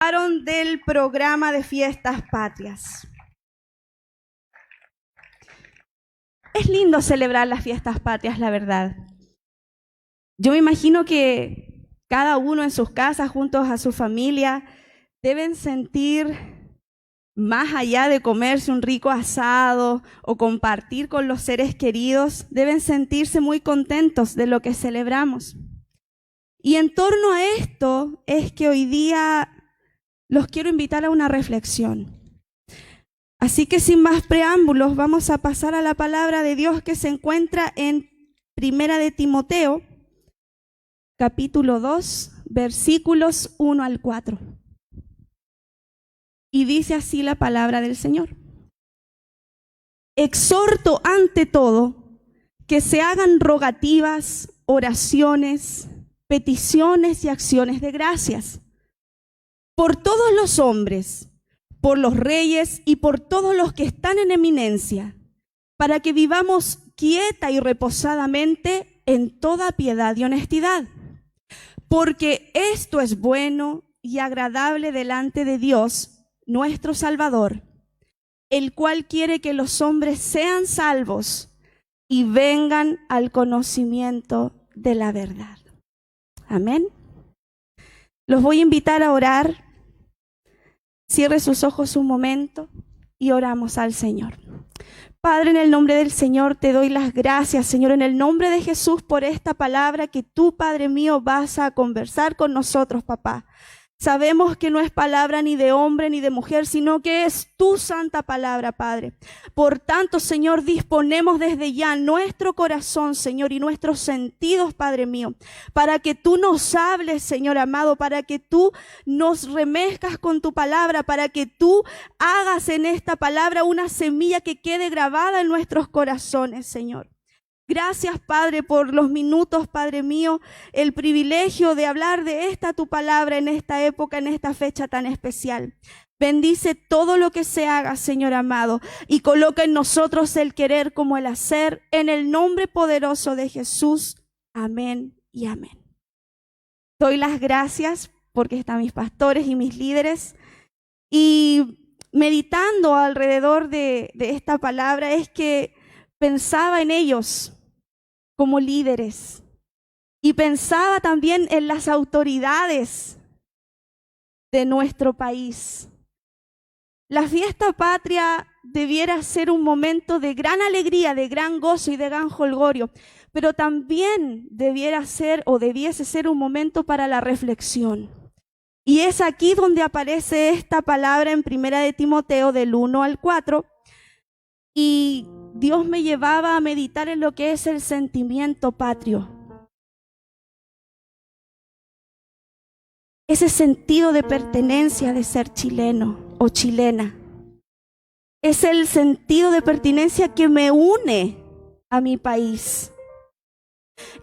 participaron del programa de Fiestas Patrias. Es lindo celebrar las Fiestas Patrias, la verdad. Yo me imagino que cada uno en sus casas, juntos a su familia, deben sentir, más allá de comerse un rico asado o compartir con los seres queridos, deben sentirse muy contentos de lo que celebramos. Y en torno a esto es que hoy día los quiero invitar a una reflexión. Así que sin más preámbulos, vamos a pasar a la palabra de Dios que se encuentra en Primera de Timoteo, capítulo 2, versículos 1 al 4. Y dice así la palabra del Señor. Exhorto ante todo que se hagan rogativas, oraciones, peticiones y acciones de gracias por todos los hombres, por los reyes y por todos los que están en eminencia, para que vivamos quieta y reposadamente en toda piedad y honestidad. Porque esto es bueno y agradable delante de Dios, nuestro Salvador, el cual quiere que los hombres sean salvos y vengan al conocimiento de la verdad. Amén. Los voy a invitar a orar. Cierre sus ojos un momento y oramos al Señor. Padre, en el nombre del Señor te doy las gracias, Señor, en el nombre de Jesús por esta palabra que tú, Padre mío, vas a conversar con nosotros, papá. Sabemos que no es palabra ni de hombre ni de mujer, sino que es tu santa palabra, Padre. Por tanto, Señor, disponemos desde ya nuestro corazón, Señor, y nuestros sentidos, Padre mío, para que tú nos hables, Señor amado, para que tú nos remezcas con tu palabra, para que tú hagas en esta palabra una semilla que quede grabada en nuestros corazones, Señor. Gracias, Padre, por los minutos, Padre mío, el privilegio de hablar de esta tu palabra en esta época, en esta fecha tan especial. Bendice todo lo que se haga, Señor amado, y coloca en nosotros el querer como el hacer, en el nombre poderoso de Jesús. Amén y amén. Doy las gracias porque están mis pastores y mis líderes, y meditando alrededor de esta palabra es que pensaba en ellos como líderes y pensaba también en las autoridades de nuestro país. La fiesta patria debiera ser un momento de gran alegría, de gran gozo y de gran jolgorio, pero también debiera ser o debiese ser un momento para la reflexión. Y es aquí donde aparece esta palabra en Primera de Timoteo del 1 al 4, y Dios me llevaba a meditar en lo que es el sentimiento patrio. Ese sentido de pertenencia de ser chileno o chilena. Es el sentido de pertenencia que me une a mi país.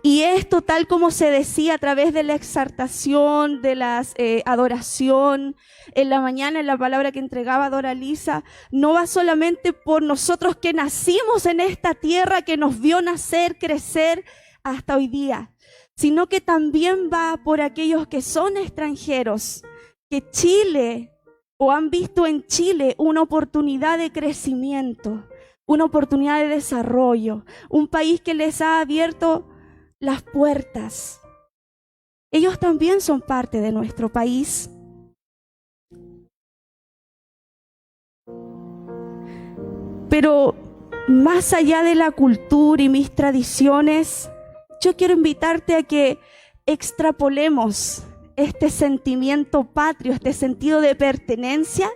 Y esto, tal como se decía a través de la exaltación, de la adoración, en la mañana, en la palabra que entregaba Dora Lisa, no va solamente por nosotros que nacimos en esta tierra, que nos vio nacer, crecer hasta hoy día, sino que también va por aquellos que son extranjeros, que Chile o han visto en Chile una oportunidad de crecimiento, una oportunidad de desarrollo, un país que les ha abierto las puertas. Ellos también son parte de nuestro país. Pero más allá de la cultura y mis tradiciones, yo quiero invitarte a que extrapolemos este sentimiento patrio, este sentido de pertenencia,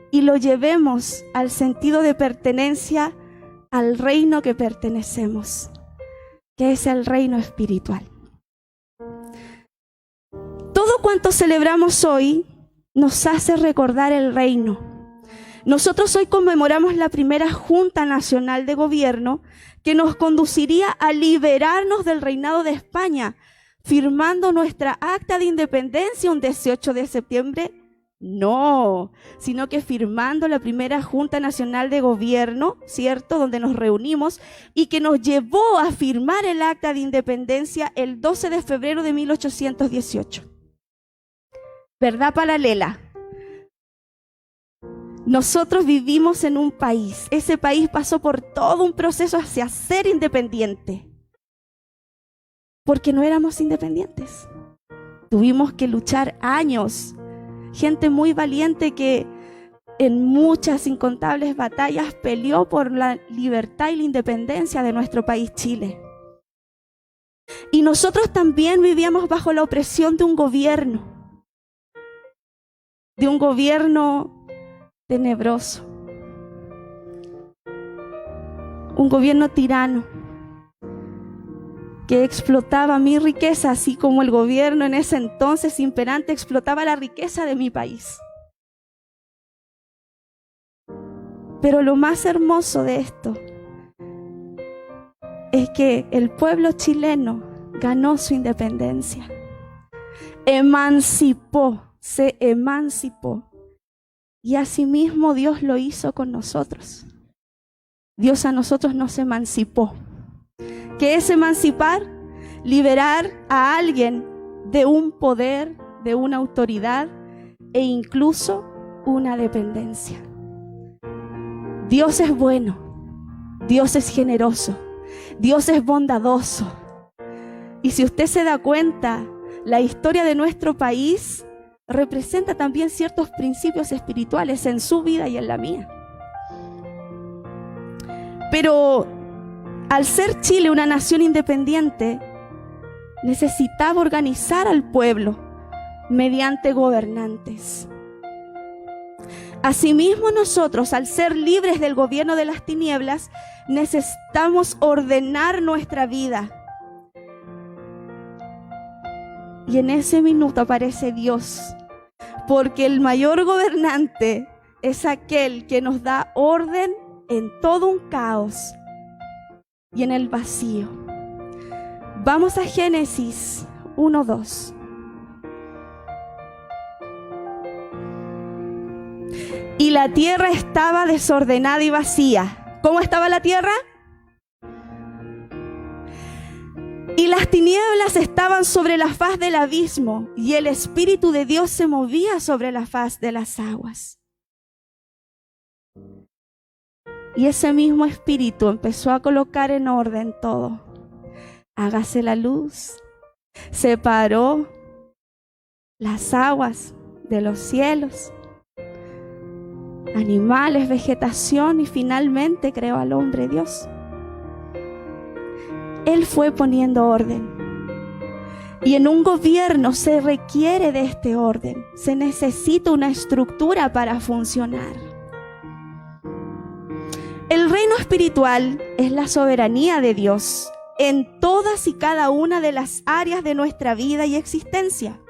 y lo llevemos al sentido de pertenencia al reino que pertenecemos, que es el reino espiritual. Todo cuanto celebramos hoy nos hace recordar el reino. Nosotros hoy conmemoramos la primera Junta Nacional de Gobierno que nos conduciría a liberarnos del reinado de España, firmando nuestra acta de independencia un 18 de septiembre. No, sino que firmando la primera Junta Nacional de Gobierno, ¿cierto?, donde nos reunimos y que nos llevó a firmar el acta de independencia el 12 de febrero de 1818. verdad paralela. Nosotros vivimos en un país, ese país pasó por todo un proceso hacia ser independiente, porque no éramos independientes. Tuvimos que luchar años, gente muy valiente que en muchas incontables batallas peleó por la libertad y la independencia de nuestro país Chile. Y nosotros también vivíamos bajo la opresión de un gobierno tenebroso, un gobierno tirano que explotaba mi riqueza, así como el gobierno en ese entonces imperante explotaba la riqueza de mi país. Pero lo más hermoso de esto es que el pueblo chileno ganó su independencia, se emancipó. Y asimismo Dios lo hizo con nosotros. Dios a nosotros nos emancipó. ¿Qué es emancipar? Liberar a alguien de un poder, de una autoridad e incluso una dependencia. Dios es bueno, Dios es generoso, Dios es bondadoso. Y si usted se da cuenta, la historia de nuestro país representa también ciertos principios espirituales en su vida y en la mía. Pero al ser Chile una nación independiente, necesitaba organizar al pueblo mediante gobernantes. Asimismo, nosotros, al ser libres del gobierno de las tinieblas, necesitamos ordenar nuestra vida. Y en ese minuto aparece Dios, porque el mayor gobernante es aquel que nos da orden en todo un caos y en el vacío. Vamos a Génesis 1:2. Y la tierra estaba desordenada y vacía. ¿Cómo estaba la tierra? Y las tinieblas estaban sobre la faz del abismo, y el Espíritu de Dios se movía sobre la faz de las aguas. Y ese mismo Espíritu empezó a colocar en orden todo. Hágase la luz. Separó las aguas de los cielos, animales, vegetación, y finalmente creó al hombre Dios. Él fue poniendo orden. Y en un gobierno se requiere de este orden. Se necesita una estructura para funcionar. El reino espiritual es la soberanía de Dios en todas y cada una de las áreas de nuestra vida y existencia.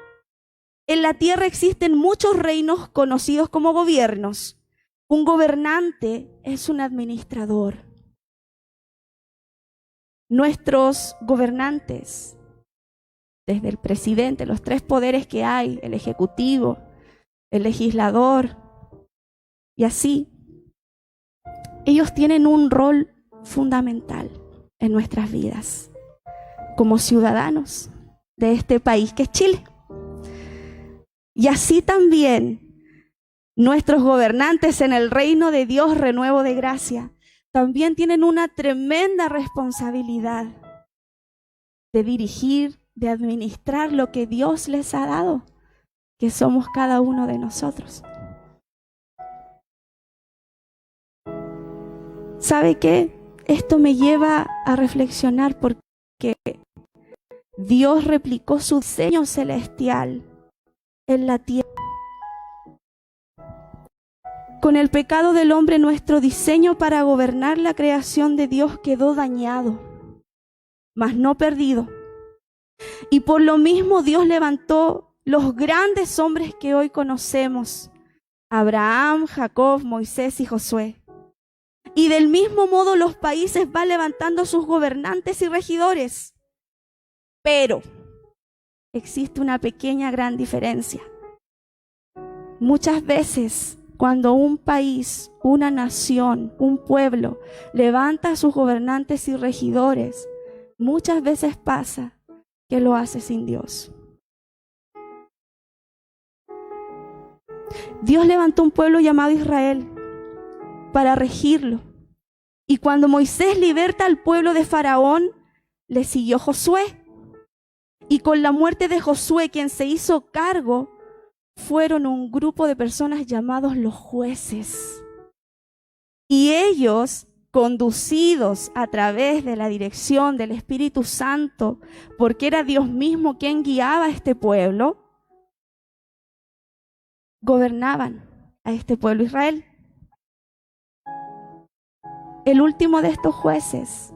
En la tierra existen muchos reinos conocidos como gobiernos. Un gobernante es un administrador. Nuestros gobernantes, desde el presidente, los tres poderes que hay, el ejecutivo, el legislador, y así, ellos tienen un rol fundamental en nuestras vidas como ciudadanos de este país que es Chile. Y así también nuestros gobernantes en el reino de Dios, Renuevo de Gracia, también tienen una tremenda responsabilidad de dirigir, de administrar lo que Dios les ha dado, que somos cada uno de nosotros. ¿Sabe qué? Esto me lleva a reflexionar porque Dios replicó su diseño celestial en la tierra. Con el pecado del hombre, nuestro diseño para gobernar la creación de Dios quedó dañado, mas no perdido. Y por lo mismo Dios levantó los grandes hombres que hoy conocemos: Abraham, Jacob, Moisés y Josué. Y del mismo modo los países van levantando sus gobernantes y regidores. Pero existe una pequeña gran diferencia. Muchas veces cuando un país, una nación, un pueblo levanta a sus gobernantes y regidores, muchas veces pasa que lo hace sin Dios. Dios levantó un pueblo llamado Israel para regirlo. Y cuando Moisés liberta al pueblo de Faraón, le siguió Josué. Y con la muerte de Josué, quien se hizo cargo, fueron un grupo de personas llamados los jueces. Y ellos, conducidos a través de la dirección del Espíritu Santo, porque era Dios mismo quien guiaba a este pueblo, gobernaban a este pueblo Israel. El último de estos jueces,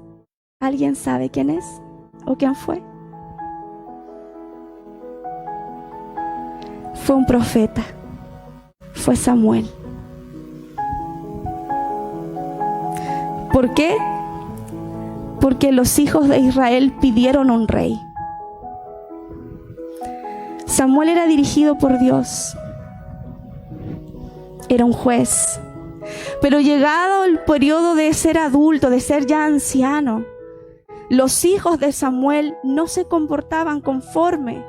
¿alguien sabe quién es o quién fue? Fue un profeta, fue Samuel. ¿Por qué? Porque los hijos de Israel pidieron un rey. Samuel era dirigido por Dios, era un juez, pero llegado el periodo de ser adulto, de ser ya anciano, los hijos de Samuel no se comportaban conforme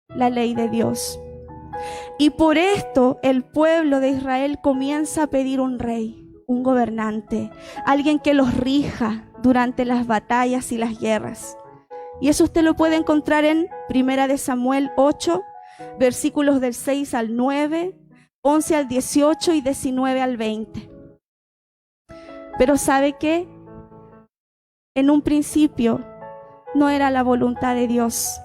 la ley de Dios. Y por esto el pueblo de Israel comienza a pedir un rey, un gobernante, alguien que los rija durante las batallas y las guerras. Y eso usted lo puede encontrar en 1 Samuel 8, versículos del 6 al 9, 11 al 18 y 19 al 20. Pero ¿sabe qué? En un principio no era la voluntad de Dios.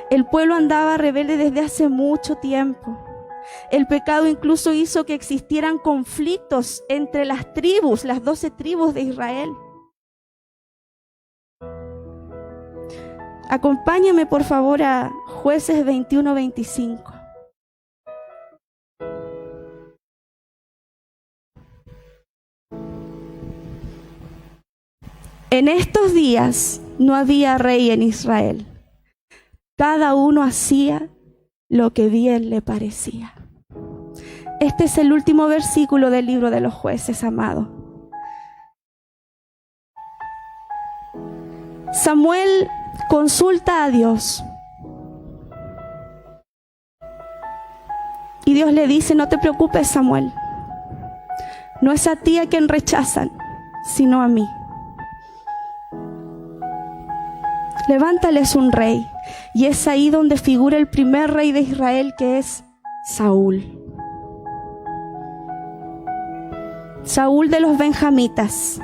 El pueblo andaba rebelde desde hace mucho tiempo. El pecado incluso hizo que existieran conflictos entre las tribus, las 12 tribus de Israel. Acompáñame por favor a Jueces 21-25. En estos días no había rey en Israel. Cada uno hacía lo que bien le parecía. Este es el último versículo del libro de los Jueces, amado. Samuel consulta a Dios. Y Dios le dice: no te preocupes, Samuel. No es a ti a quien rechazan, sino a mí. Levántales un rey. Y es ahí donde figura el primer rey de Israel, que es Saúl. Saúl de los benjamitas.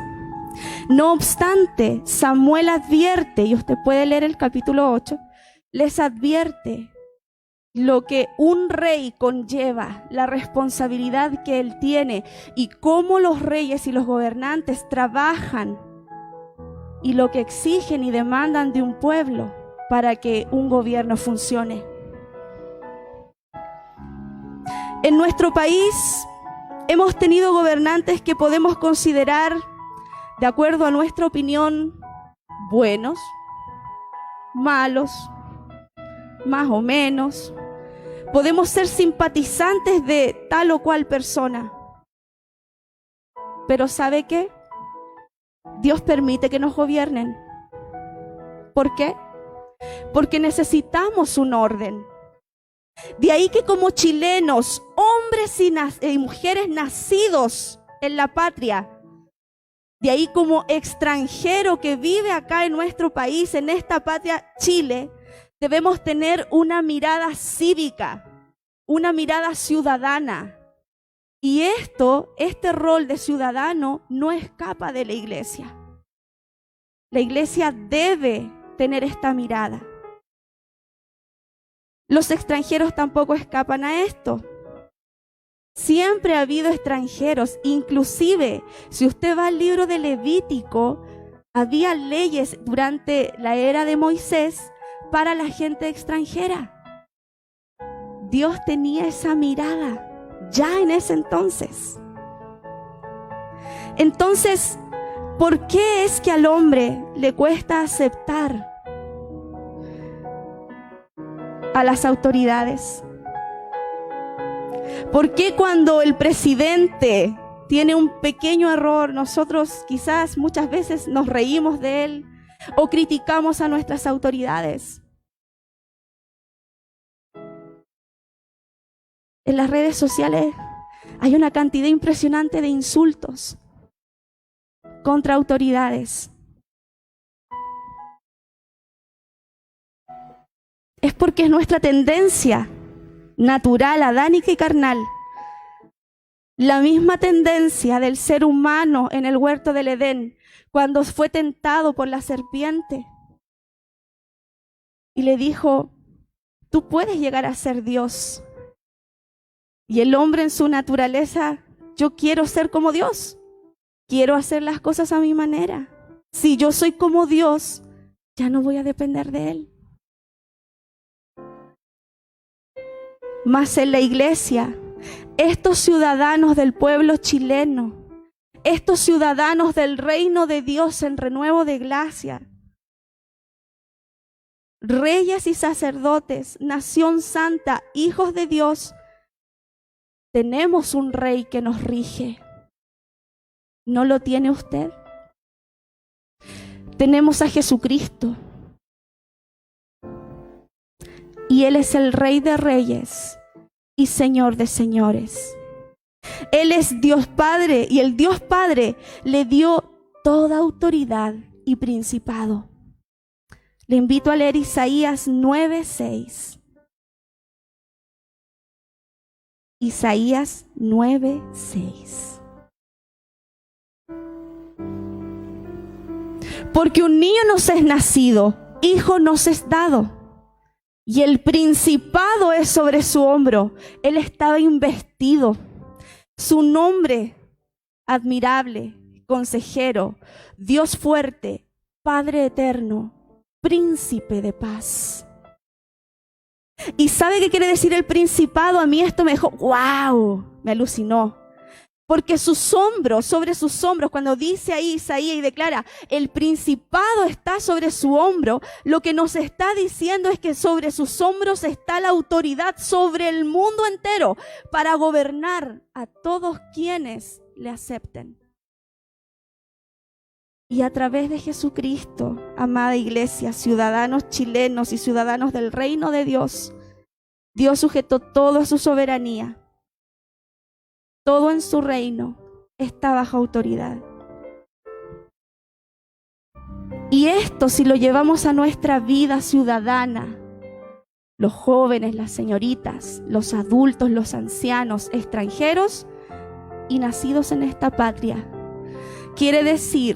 No obstante, Samuel advierte, y usted puede leer el capítulo 8, les advierte lo que un rey conlleva, la responsabilidad que él tiene y cómo los reyes y los gobernantes trabajan y lo que exigen y demandan de un pueblo para que un gobierno funcione. En nuestro país hemos tenido gobernantes que podemos considerar, de acuerdo a nuestra opinión, buenos, malos, más o menos. Podemos ser simpatizantes de tal o cual persona. Pero ¿sabe qué? Dios permite que nos gobiernen. ¿Por qué? Porque necesitamos un orden. De ahí que como chilenos, hombres y mujeres nacidos en la patria, de ahí como extranjero que vive acá en nuestro país, en esta patria Chile, debemos tener una mirada cívica, una mirada ciudadana. Y este rol de ciudadano no escapa de la iglesia. La iglesia debe tener esta mirada. Los extranjeros tampoco escapan a esto. Siempre ha habido extranjeros, inclusive si usted va al libro de Levítico, había leyes durante la era de Moisés para la gente extranjera. Dios tenía esa mirada ya en ese entonces. Entonces, ¿por qué es que al hombre le cuesta aceptar a las autoridades? ¿Por qué cuando el presidente tiene un pequeño error, nosotros quizás muchas veces nos reímos de él o criticamos a nuestras autoridades? En las redes sociales hay una cantidad impresionante de insultos contra autoridades. Es porque es nuestra tendencia natural, adánica y carnal. La misma tendencia del ser humano en el huerto del Edén, cuando fue tentado por la serpiente y le dijo: tú puedes llegar a ser Dios. Y el hombre en su naturaleza: yo quiero ser como Dios, quiero hacer las cosas a mi manera. Si yo soy como Dios, ya no voy a depender de Él. Mas en la iglesia, estos ciudadanos del pueblo chileno, estos ciudadanos del reino de Dios en renuevo de gracia, reyes y sacerdotes, nación santa, hijos de Dios, tenemos un rey que nos rige. ¿No lo tiene usted? Tenemos a Jesucristo. Y Él es el Rey de Reyes y Señor de Señores. Él es Dios Padre, y el Dios Padre le dio toda autoridad y principado. Le invito a leer Isaías 9:6. Isaías 9:6. Porque un niño nos es nacido, hijo nos es dado, y el principado es sobre su hombro. Él estaba investido. Su nombre: admirable, consejero, Dios fuerte, Padre eterno, príncipe de paz. ¿Y sabe qué quiere decir el principado? A mí esto me dejó, ¡wow! Me alucinó. Porque sus hombros, sobre sus hombros, cuando dice ahí Isaías y declara, el principado está sobre su hombro, lo que nos está diciendo es que sobre sus hombros está la autoridad sobre el mundo entero para gobernar a todos quienes le acepten. Y a través de Jesucristo, amada iglesia, ciudadanos chilenos y ciudadanos del reino de Dios, Dios sujetó todo a su soberanía. Todo en su reino está bajo autoridad. Y esto, si lo llevamos a nuestra vida ciudadana, los jóvenes, las señoritas, los adultos, los ancianos, extranjeros y nacidos en esta patria, quiere decir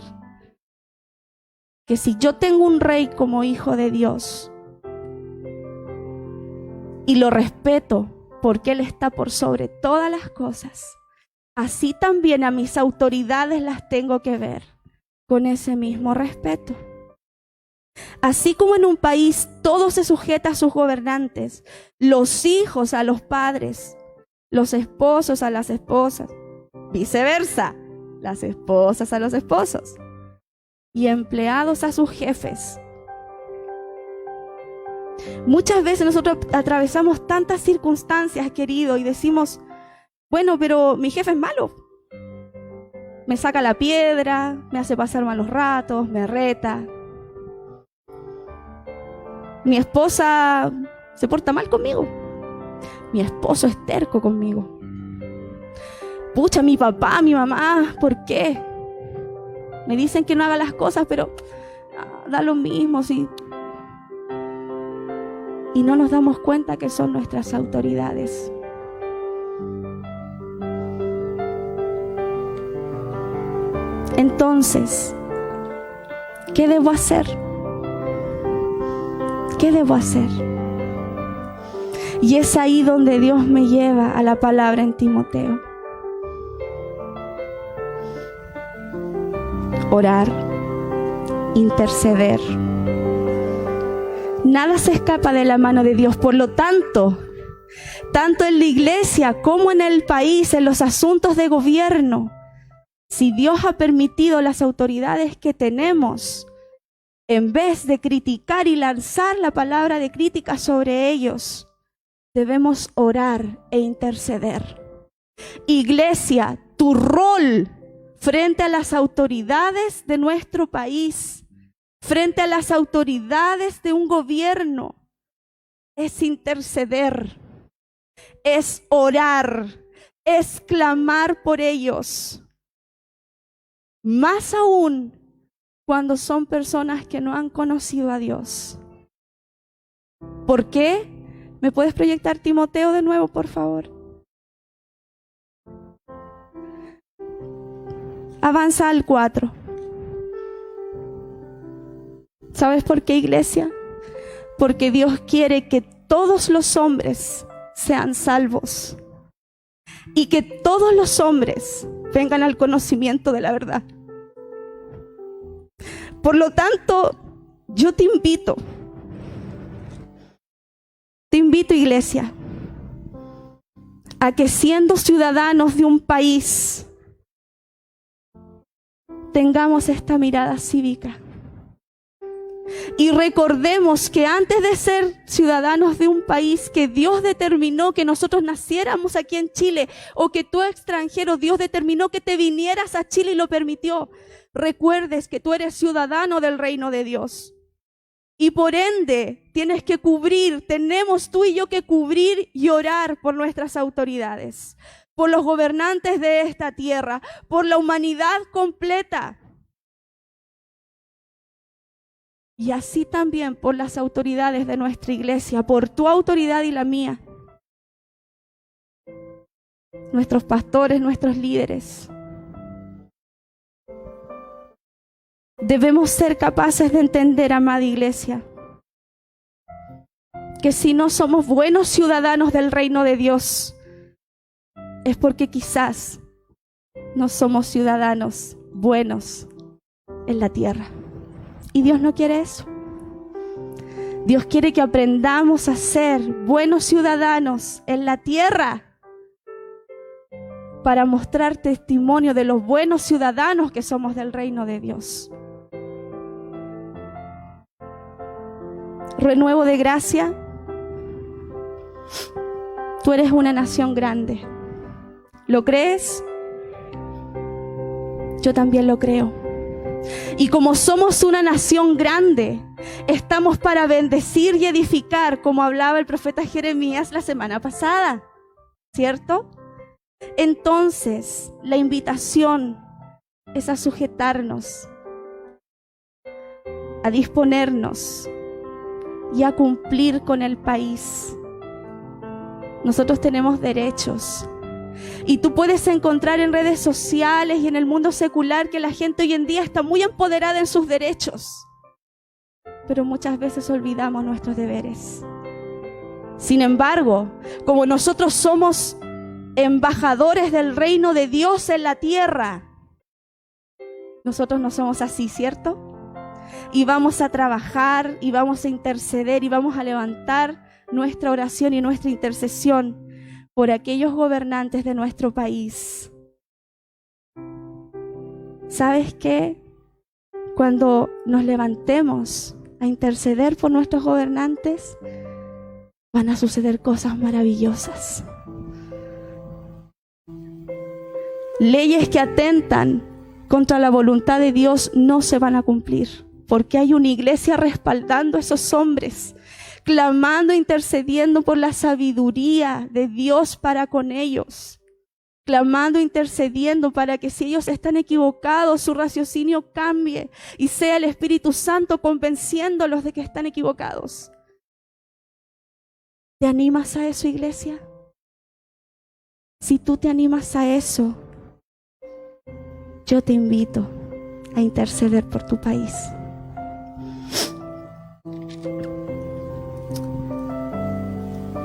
que si yo tengo un rey como hijo de Dios y lo respeto porque Él está por sobre todas las cosas, así también a mis autoridades las tengo que ver con ese mismo respeto. Así como en un país todo se sujeta a sus gobernantes, los hijos a los padres, los esposos a las esposas, viceversa, las esposas a los esposos y empleados a sus jefes. Muchas veces nosotros atravesamos tantas circunstancias, querido, y decimos, bueno, pero mi jefe es malo. Me saca la piedra, me hace pasar malos ratos, me reta. Mi esposa se porta mal conmigo. Mi esposo es terco conmigo. Pucha, mi papá, mi mamá, ¿por qué? Me dicen que no haga las cosas, pero da lo mismo, sí. Y no nos damos cuenta que son nuestras autoridades. Entonces, ¿qué debo hacer? ¿Qué debo hacer? Y es ahí donde Dios me lleva a la palabra en Timoteo. Orar, interceder. Nada se escapa de la mano de Dios. Por lo tanto, tanto en la iglesia como en el país, en los asuntos de gobierno, si Dios ha permitido las autoridades que tenemos, en vez de criticar y lanzar la palabra de crítica sobre ellos, debemos orar e interceder. Iglesia, tu rol frente a las autoridades de nuestro país, frente a las autoridades de un gobierno, es interceder. es orar, es clamar por ellos. Más aún cuando son personas que no han conocido a Dios. ¿Por qué? ¿Me puedes proyectar Timoteo de nuevo, por favor? Avanza al 4. ¿Sabes por qué, iglesia? Porque Dios quiere que todos los hombres sean salvos y que todos los hombres vengan al conocimiento de la verdad. Por lo tanto, yo te invito, iglesia, a que siendo ciudadanos de un país, tengamos esta mirada cívica. Y recordemos que antes de ser ciudadanos de un país que Dios determinó que nosotros naciéramos aquí en Chile, o que tú extranjero, Dios determinó que te vinieras a Chile y lo permitió, recuerdes que tú eres ciudadano del reino de Dios. Y por ende, tenemos tú y yo que cubrir y orar por nuestras autoridades, por los gobernantes de esta tierra, por la humanidad completa. Y así también por las autoridades de nuestra iglesia, por tu autoridad y la mía. Nuestros pastores, nuestros líderes. Debemos ser capaces de entender, amada iglesia, que si no somos buenos ciudadanos del reino de Dios, es porque quizás no somos ciudadanos buenos en la tierra. Y Dios no quiere eso. Dios quiere que aprendamos a ser buenos ciudadanos en la tierra para mostrar testimonio de los buenos ciudadanos que somos del reino de Dios. Renuevo de Gracia, tú eres una nación grande. ¿Lo crees? Yo también lo creo. Y como somos una nación grande, estamos para bendecir y edificar, como hablaba el profeta Jeremías la semana pasada, ¿cierto? Entonces, la invitación es a sujetarnos, a disponernos y a cumplir con el país. Nosotros tenemos derechos. Y tú puedes encontrar en redes sociales y en el mundo secular que la gente hoy en día está muy empoderada en sus derechos, pero muchas veces olvidamos nuestros deberes. Sin embargo, como nosotros somos embajadores del reino de Dios en la tierra, nosotros no somos así, ¿cierto? Y vamos a trabajar, y vamos a interceder, y vamos a levantar nuestra oración y nuestra intercesión por aquellos gobernantes de nuestro país. ¿Sabes qué? Cuando nos levantemos a interceder por nuestros gobernantes, van a suceder cosas maravillosas. Leyes que atentan contra la voluntad de Dios no se van a cumplir, porque hay una iglesia respaldando a esos hombres, clamando, intercediendo por la sabiduría de Dios para con ellos, clamando, intercediendo para que si ellos están equivocados, su raciocinio cambie y sea el Espíritu Santo convenciéndolos de que están equivocados. ¿Te animas a eso, iglesia? Si tú te animas a eso, yo te invito a interceder por tu país.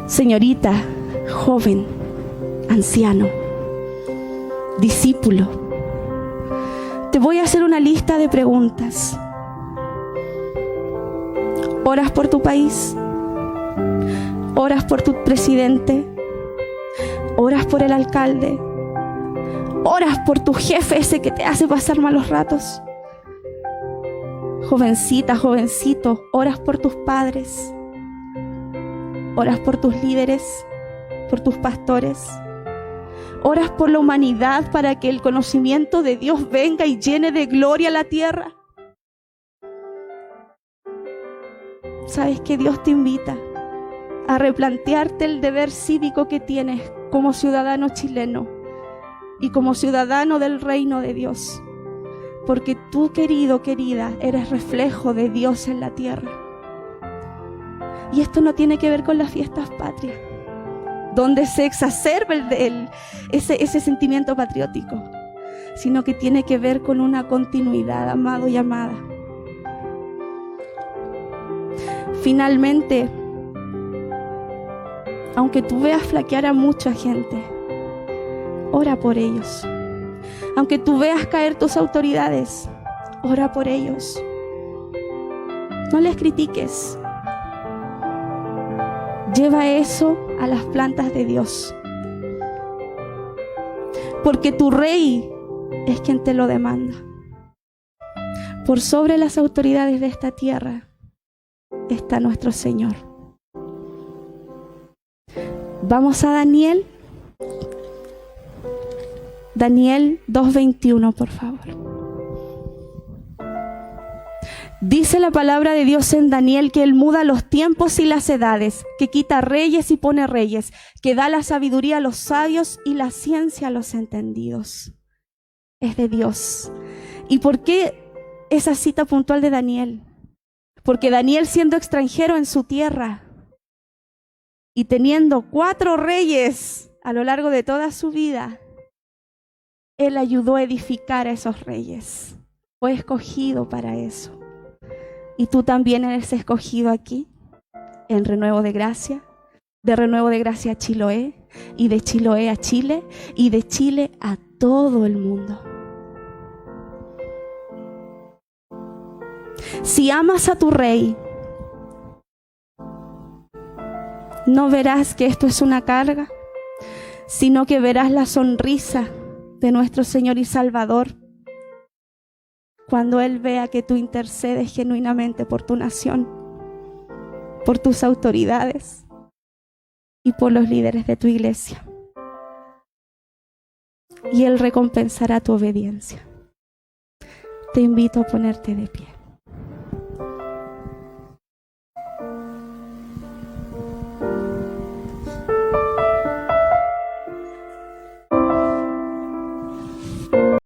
Señorita, joven, anciano, discípulo, te voy a hacer una lista de preguntas. ¿Oras por tu país? ¿Oras por tu presidente? ¿Oras por el alcalde? ¿Oras por tu jefe ese que te hace pasar malos ratos? Jovencita, jovencito, ¿oras por tus padres? ¿Oras por tus líderes, por tus pastores? ¿Oras por la humanidad para que el conocimiento de Dios venga y llene de gloria la tierra? ¿Sabes que Dios te invita a replantearte el deber cívico que tienes como ciudadano chileno y como ciudadano del reino de Dios. Porque tú, querido, querida, eres reflejo de Dios en la tierra. Y esto no tiene que ver con las fiestas patrias, donde se exacerba ese sentimiento patriótico, sino que tiene que ver con una continuidad, amado y amada. Finalmente, aunque tú veas flaquear a mucha gente, ora por ellos. Aunque tú veas caer tus autoridades, ora por ellos. No les critiques. Lleva eso a las plantas de Dios. Porque tu rey es quien te lo demanda. Por sobre las autoridades de esta tierra está nuestro Señor. Vamos a Daniel. Daniel 2:21, por favor. Dice la palabra de Dios en Daniel que Él muda los tiempos y las edades, que quita reyes y pone reyes, que da la sabiduría a los sabios y la ciencia a los entendidos. Es de Dios. ¿Y por qué esa cita puntual de Daniel? Porque Daniel, siendo extranjero en su tierra y teniendo 4 reyes a lo largo de toda su vida, Él ayudó a edificar a esos reyes. Fue escogido para eso. Y tú también eres escogido aquí, en Renuevo de Gracia, de Renuevo de Gracia a Chiloé, y de Chiloé a Chile, y de Chile a todo el mundo. Si amas a tu rey, no verás que esto es una carga, sino que verás la sonrisa de nuestro Señor y Salvador cuando Él vea que tú intercedes genuinamente por tu nación, por tus autoridades y por los líderes de tu iglesia. Y Él recompensará tu obediencia. Te invito a ponerte de pie.